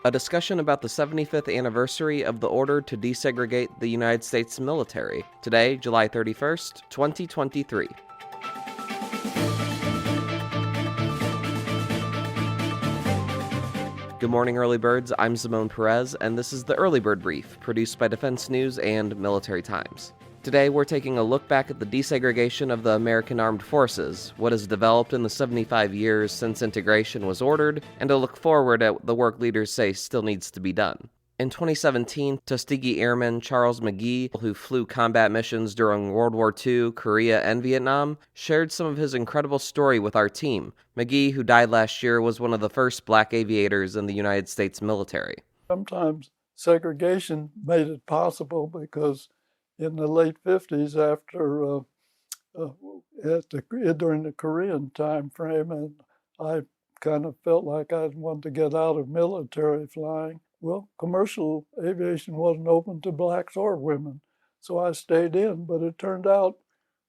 a discussion about the 75th anniversary of the order to desegregate the United States military. Today, July 31st, 2023. Good morning, Early Birds. I'm Simone Perez, and this is the Early Bird Brief, produced by Defense News and Military Times. Today, we're taking a look back at the desegregation of the American Armed Forces, what has developed in the 75 years since integration was ordered, and a look forward at the work leaders say still needs to be done. In 2017, Tuskegee Airman Charles McGee, who flew combat missions during World War II, Korea, and Vietnam, shared some of his incredible story with our team. McGee, who died last year, was one of the first black aviators in the United States military. Sometimes segregation made it possible because in the late 50s, after during the Korean time frame, and I kind of felt like I wanted to get out of military flying. Well, commercial aviation wasn't open to blacks or women, so I stayed in. But it turned out,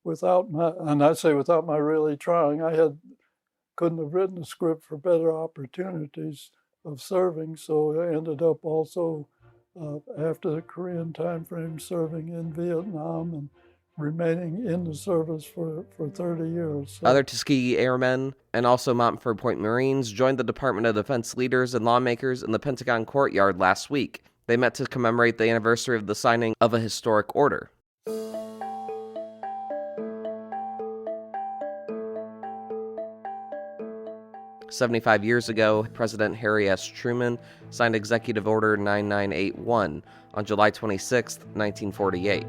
without my really trying, couldn't have written a script for better opportunities of serving. So I ended up also, after the Korean time frame, serving in Vietnam and remaining in the service for 30 years. So. Other Tuskegee Airmen and also Montford Point Marines joined the Department of Defense leaders and lawmakers in the Pentagon courtyard last week. They met to commemorate the anniversary of the signing of a historic order. "75 years ago, President Harry Truman signed Executive Order 9981 on July 26, 1948.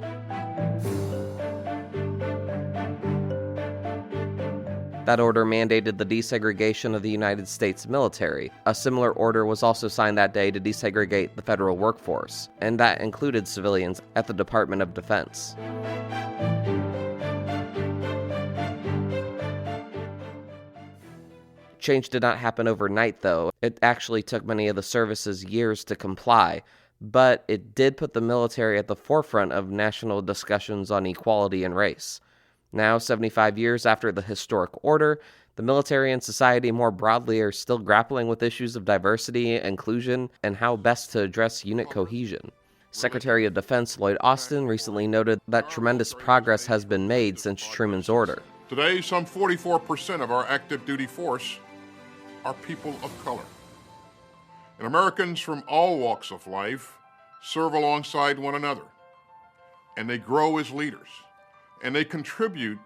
That order mandated the desegregation of the United States military. A similar order was also signed that day to desegregate the federal workforce, and that included civilians at the Department of Defense. Change did not happen overnight, though. It actually took many of the services years to comply, but it did put the military at the forefront of national discussions on equality and race. Now, 75 years after the historic order, the military and society more broadly are still grappling with issues of diversity, inclusion, and how best to address unit cohesion. Secretary of Defense Lloyd Austin recently noted that tremendous progress has been made since Truman's order. Today, some 44% of our active duty force are people of color. And Americans from all walks of life serve alongside one another, and they grow as leaders. And they contribute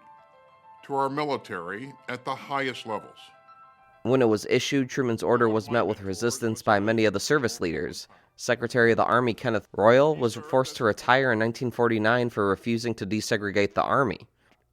to our military at the highest levels. When it was issued, Truman's order was met with resistance by many of the service leaders. Secretary of the Army Kenneth Royal was forced to retire in 1949 for refusing to desegregate the Army.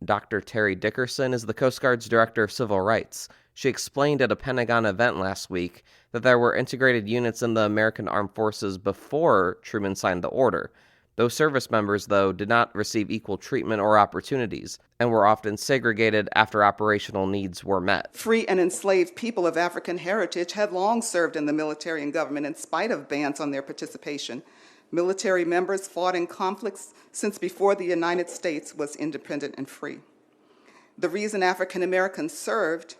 Dr. Terry Dickerson is the Coast Guard's Director of Civil Rights. She explained at a Pentagon event last week that there were integrated units in the American Armed Forces before Truman signed the order. Those service members, though, did not receive equal treatment or opportunities, and were often segregated after operational needs were met. Free and enslaved people of African heritage had long served in the military and government in spite of bans on their participation. Military members fought in conflicts since before the United States was independent and free. The reason African Americans served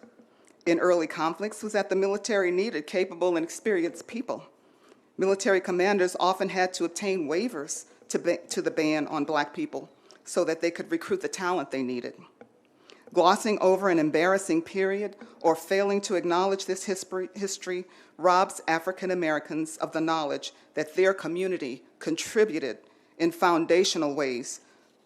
in early conflicts was that the military needed capable and experienced people. Military commanders often had to obtain waivers to the ban on Black people so that they could recruit the talent they needed. Glossing over an embarrassing period or failing to acknowledge this history robs African Americans of the knowledge that their community contributed in foundational ways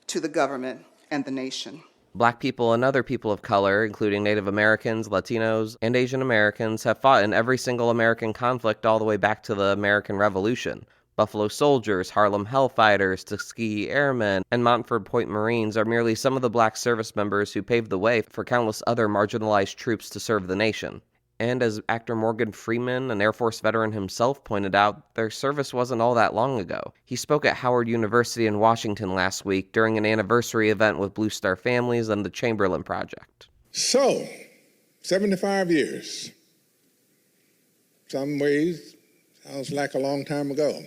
to the government and the nation. Black people and other people of color, including Native Americans, Latinos, and Asian Americans, have fought in every single American conflict all the way back to the American Revolution. Buffalo Soldiers, Harlem Hellfighters, Tuskegee Airmen, and Montford Point Marines are merely some of the black service members who paved the way for countless other marginalized troops to serve the nation. And as actor Morgan Freeman, an Air Force veteran himself, pointed out, their service wasn't all that long ago. He spoke at Howard University in Washington last week during an anniversary event with Blue Star Families and the Chamberlain Project. So, 75 years. Some ways, sounds like a long time ago.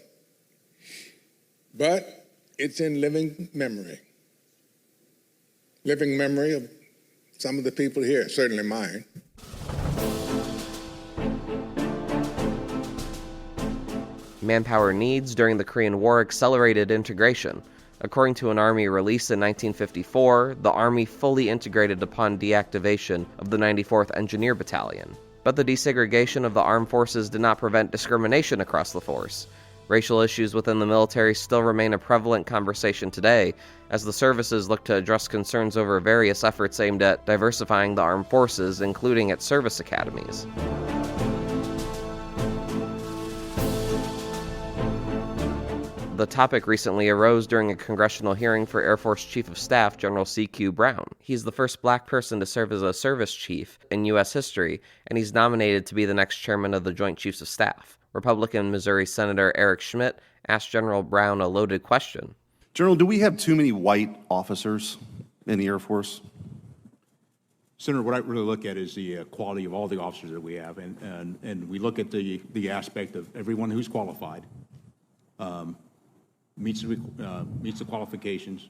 But it's in living memory. Living memory of some of the people here, certainly mine. Manpower needs during the Korean War accelerated integration. According to an Army release in 1954, the Army fully integrated upon deactivation of the 94th Engineer Battalion. But the desegregation of the armed forces did not prevent discrimination across the force. Racial issues within the military still remain a prevalent conversation today, as the services look to address concerns over various efforts aimed at diversifying the armed forces, including at service academies. The topic recently arose during a congressional hearing for Air Force Chief of Staff General C.Q. Brown. He's the first black person to serve as a service chief in U.S. history, and he's nominated to be the next chairman of the Joint Chiefs of Staff. Republican Missouri Senator Eric Schmidt asked General Brown a loaded question. General, do we have too many white officers in the Air Force? Senator, what I really look at is the quality of all the officers that we have, and we look at the aspect of everyone who's qualified, meets the qualifications,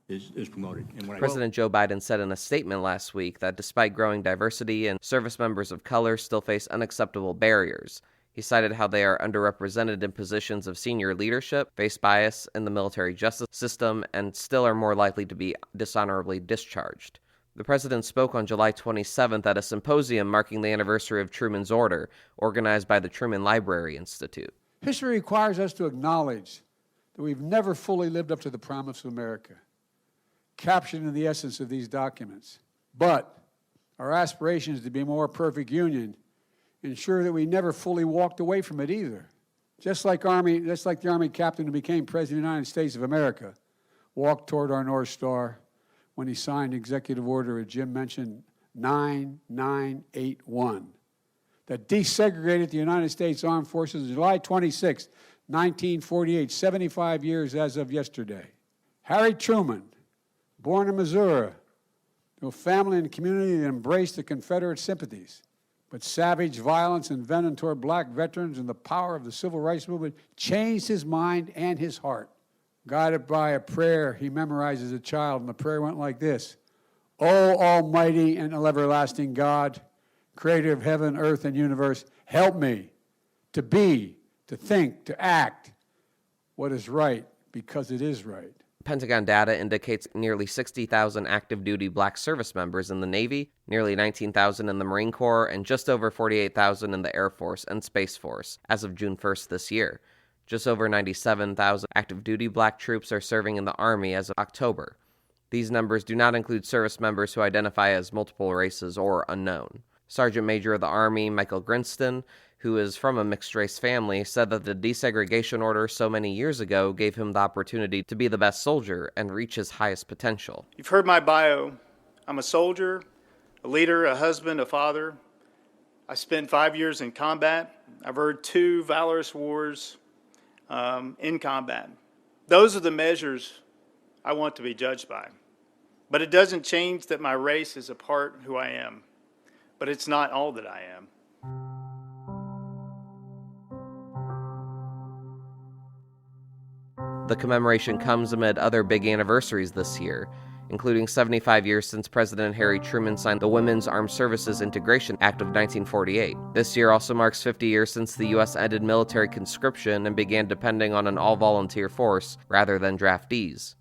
is promoted. And President Joe Biden said in a statement last week that despite growing diversity and service members of color still face unacceptable barriers. He cited how they are underrepresented in positions of senior leadership, face bias in the military justice system, and still are more likely to be dishonorably discharged. The president spoke on July 27th at a symposium marking the anniversary of Truman's Order, organized by the Truman Library Institute. History requires us to acknowledge that we've never fully lived up to the promise of America, captured in the essence of these documents. But our aspirations to be a more perfect union ensure that we never fully walked away from it either. Just like the Army captain who became President of the United States of America walked toward our North Star when he signed Executive Order, as Jim mentioned, 9981, that desegregated the United States Armed Forces on July 26, 1948, 75 years as of yesterday. Harry Truman, born in Missouri, to a family and community that embraced the Confederate sympathies, but savage violence and venom toward black veterans and the power of the civil rights movement changed his mind and his heart. Guided by a prayer he memorized as a child, and the prayer went like this: "O Almighty and everlasting God, creator of heaven, earth, and universe, help me to be, to think, to act what is right because it is right." Pentagon data indicates nearly 60,000 active duty black service members in the Navy, nearly 19,000 in the Marine Corps, and just over 48,000 in the Air Force and Space Force as of June 1st this year. Just over 97,000 active duty black troops are serving in the Army as of October. These numbers do not include service members who identify as multiple races or unknown. Sergeant Major of the Army Michael Grinston, who is from a mixed-race family, said that the desegregation order so many years ago gave him the opportunity to be the best soldier and reach his highest potential. You've heard my bio. I'm a soldier, a leader, a husband, a father. I spent 5 years in combat. I've heard 2 valorous wars in combat. Those are the measures I want to be judged by. But it doesn't change that my race is a part of who I am. But it's not all that I am. The commemoration comes amid other big anniversaries this year, including 75 years since President Harry Truman signed the Women's Armed Services Integration Act of 1948. This year also marks 50 years since the U.S. ended military conscription and began depending on an all-volunteer force rather than draftees.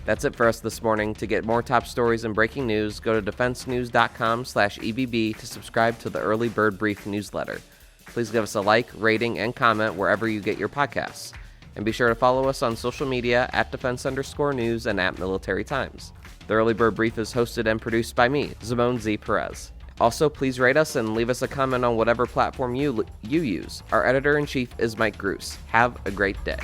That's it for us this morning. To get more top stories and breaking news, go to defensenews.com/EBB to subscribe to the Early Bird Brief newsletter. Please give us a like, rating, and comment wherever you get your podcasts. And be sure to follow us on social media @defense_news and @Military Times. The Early Bird Brief is hosted and produced by me, Zimone Z. Perez. Also, please rate us and leave us a comment on whatever platform you use. Our editor-in-chief is Mike Gruss. Have a great day.